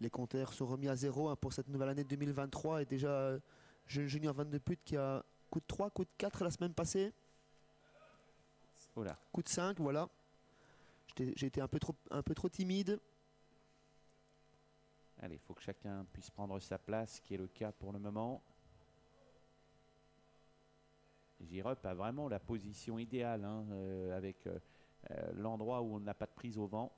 Les compteurs sont remis à zéro hein, pour cette nouvelle année 2023 et déjà Junior 22 putes qui a coup de 3, coup de 4 la semaine passée. Oh là. Coup de 5, voilà. J'ai été un peu trop timide. Allez, il faut que chacun puisse prendre sa place, ce qui est le cas pour le moment. J-Rup a vraiment la position idéale hein, avec l'endroit où on n'a pas de prise au vent.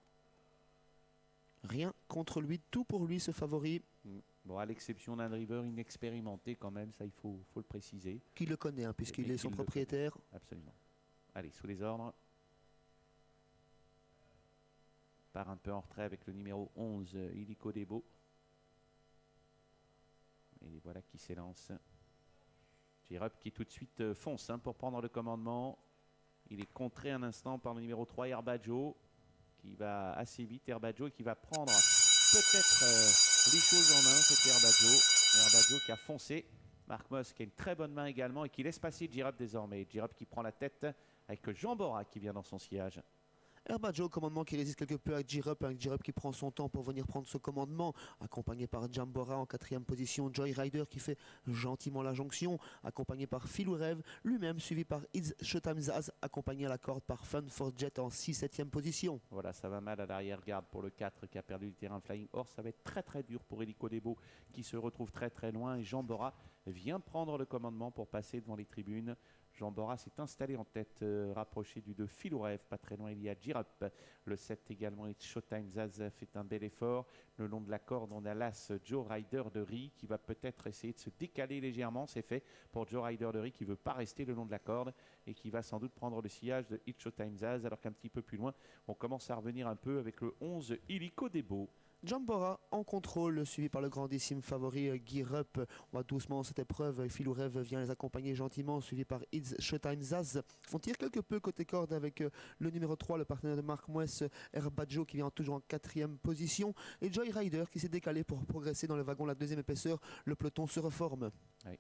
Rien contre lui, tout pour lui ce favori. Bon, à l'exception d'un driver inexpérimenté quand même, ça il faut le préciser. Qui le connaît hein, puisqu'il est son propriétaire. Absolument. Allez, sous les ordres. Part un peu en retrait avec le numéro 11, Illico Debo. Et voilà qui s'élance. J-Rup qui tout de suite fonce hein, pour prendre le commandement. Il est contré un instant par le numéro 3, Herbadjo, qui va assez vite, Herbadjo, et qui va prendre peut-être les choses en main, c'est Herbadjo qui a foncé. Marc Moss qui a une très bonne main également et qui laisse passer J-Rup désormais. J-Rup qui prend la tête avec Jean Bora qui vient dans son sillage. Herbadjo, commandement qui résiste quelque peu avec J-Rup qui prend son temps pour venir prendre ce commandement, accompagné par Jambora en 4e position, Joyrider qui fait gentiment la jonction, accompagné par Philou Rêve, lui-même suivi par It's Showtime Zaz, accompagné à la corde par Fun for Jet en 6-7e position. Voilà, ça va mal à l'arrière-garde pour le 4 qui a perdu le terrain Flying Horse. Ça va être très très dur pour Illico Debo qui se retrouve très très loin et Jambora vient prendre le commandement pour passer devant les tribunes. Jambora s'est installé en tête, rapproché du 2 Philou Rêve, pas très loin il y a J-Rup. Le 7 également, It's Showtime Zaz fait un bel effort. Le long de la corde, on a l'As Joe Rider de Rie qui va peut-être essayer de se décaler légèrement. C'est fait pour Joe Rider de Rie qui ne veut pas rester le long de la corde et qui va sans doute prendre le sillage de It's Showtime Zaz, alors qu'un petit peu plus loin, on commence à revenir un peu avec le 11 Illico Debo. Jambora en contrôle, suivi par le grandissime favori J-Rup. On va doucement dans cette épreuve. Philou Rêve vient les accompagner gentiment, suivi par It's Showtime Zaz. On tire quelque peu côté corde avec le numéro 3, le partenaire de Marc Moess, Herbadjo, qui vient toujours en 4e position. Et Joyrider qui s'est décalé pour progresser dans le wagon la 2e épaisseur. Le peloton se reforme. Oui.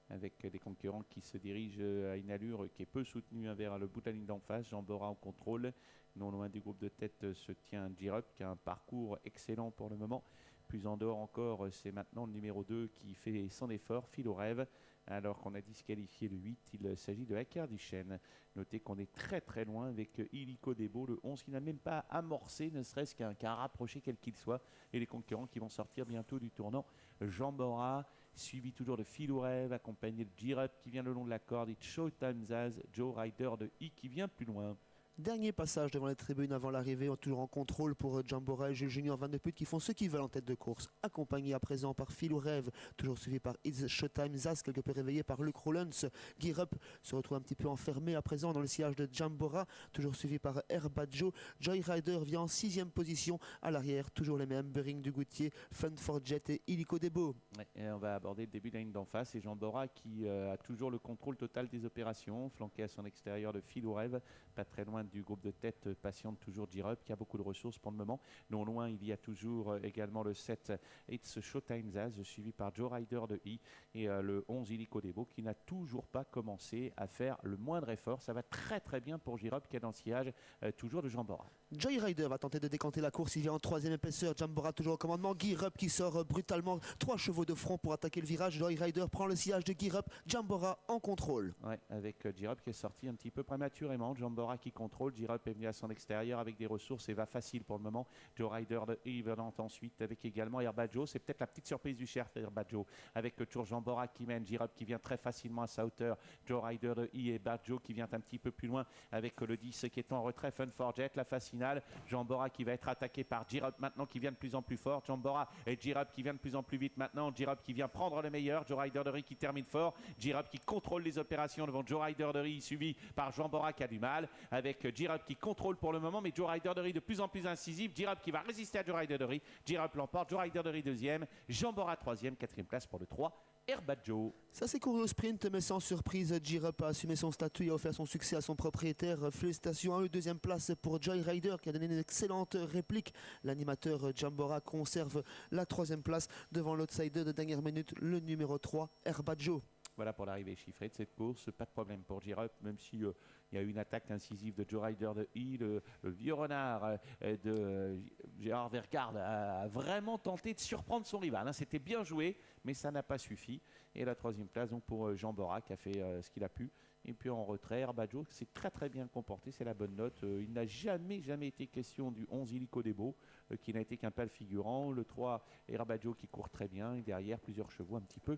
Avec des concurrents qui se dirigent à une allure qui est peu soutenue vers le bout de la ligne d'en face. Jambora en contrôle. Non loin du groupe de tête se tient J-Rup qui a un parcours excellent pour le moment. Plus en dehors encore, c'est maintenant le numéro 2 qui fait son effort, Philou Rêve. Alors qu'on a disqualifié le 8, il s'agit de Hacker du Chêne. Notez qu'on est très très loin avec Illico Debo, le 11 qui n'a même pas amorcé, ne serait-ce qu'un rapproché quel qu'il soit. Et les concurrents qui vont sortir bientôt du tournant. Jambora, suivi toujours de Philou Rêve, accompagné de J-Rup qui vient le long de la corde, et Showtime Zaz, Joe Rider de I qui vient plus loin. Dernier passage devant les tribunes avant l'arrivée, toujours en contrôle pour Jambora et Jules Junior 22 putes qui font ce qu'ils veulent en tête de course. Accompagné à présent par Philou Rêve, toujours suivi par It's Showtime Zaz, quelque peu réveillé par Luc Rollins. J-Rup se retrouve un petit peu enfermé à présent dans le sillage de Jambora, toujours suivi par Herbadjo. Joyrider vient en 6e position. À l'arrière, toujours les mêmes, Bering du Goutier, Fun for Jet et Illico Debo. Ouais, et on va aborder le début de la ligne d'en face et Jambora qui a toujours le contrôle total des opérations, flanqué à son extérieur de Philou Rêve, pas très loin du groupe de tête, patiente toujours J-Rup qui a beaucoup de ressources pour le moment. Non loin, il y a toujours également le 7 It's Showtime Zaz, suivi par Joe Rider de I et le 11 Illico Debo qui n'a toujours pas commencé à faire le moindre effort. Ça va très très bien pour J-Rup qui est dans le sillage toujours de Jambora. Joyrider va tenter de décanter la course, il vient en 3e épaisseur. Jambora toujours au commandement, J-Rup qui sort brutalement, 3 chevaux de front pour attaquer le virage. Joyrider prend le sillage de J-Rup, Jambora en contrôle. Ouais, avec J-Rup qui est sorti un petit peu prématurément, Jambora qui contrôle, J-Rup est venu à son extérieur avec des ressources et va facile pour le moment. Joe Rider de Evenant ensuite avec également Herbadjo, c'est peut-être la petite surprise du chef Herbadjo, avec toujours Jambora qui mène, J-Rup qui vient très facilement à sa hauteur, Joe Rider de I et Herbadjo qui vient un petit peu plus loin avec le 10 qui est en retrait, Fun for Jet, la phase finale, Jambora qui va être attaqué par J-Rup maintenant qui vient de plus en plus fort, Jambora et J-Rup qui vient de plus en plus vite maintenant, J-Rup qui vient prendre le meilleur, Joe Rider de Rie qui termine fort, J-Rup qui contrôle les opérations devant Joe Rider de Rie suivi par Jambora qui a du mal, avec J-Rup qui contrôle pour le moment, mais Joe Rider de Rie de plus en plus incisif, J-Rup qui va résister à Joe Rider de Rie, J-Rup l'emporte, Joe Rider de Rie 2e, Jambora 3e, 4e place pour le 3. Herbadjo. Ça s'est couru au sprint, mais sans surprise, J-Rup a assumé son statut et a offert son succès à son propriétaire. Félicitations à eux, 2e place pour Joyrider qui a donné une excellente réplique. L'animateur Jambora conserve la 3e place devant l'outsider de dernière minute, le numéro 3, Herbadjo. Voilà pour l'arrivée chiffrée de cette course, pas de problème pour J-Rup, même si il Il y a eu une attaque incisive de Joe Ryder de I, le vieux renard de Gérard Vergarde a vraiment tenté de surprendre son rival. C'était bien joué, mais ça n'a pas suffi. Et la troisième place donc pour Jean Bora qui a fait ce qu'il a pu. Et puis en retrait, Herbaggio s'est très très bien comporté, c'est la bonne note. Il n'a jamais été question du 11 Illico Debo, qui n'a été qu'un pâle figurant. Le 3, Herbaggio qui court très bien. Et derrière, plusieurs chevaux un petit peu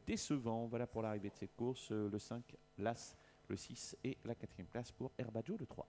décevants. Voilà pour l'arrivée de cette course. Le 5, l'As, le 6 et la quatrième place pour Herbaggio, le 3.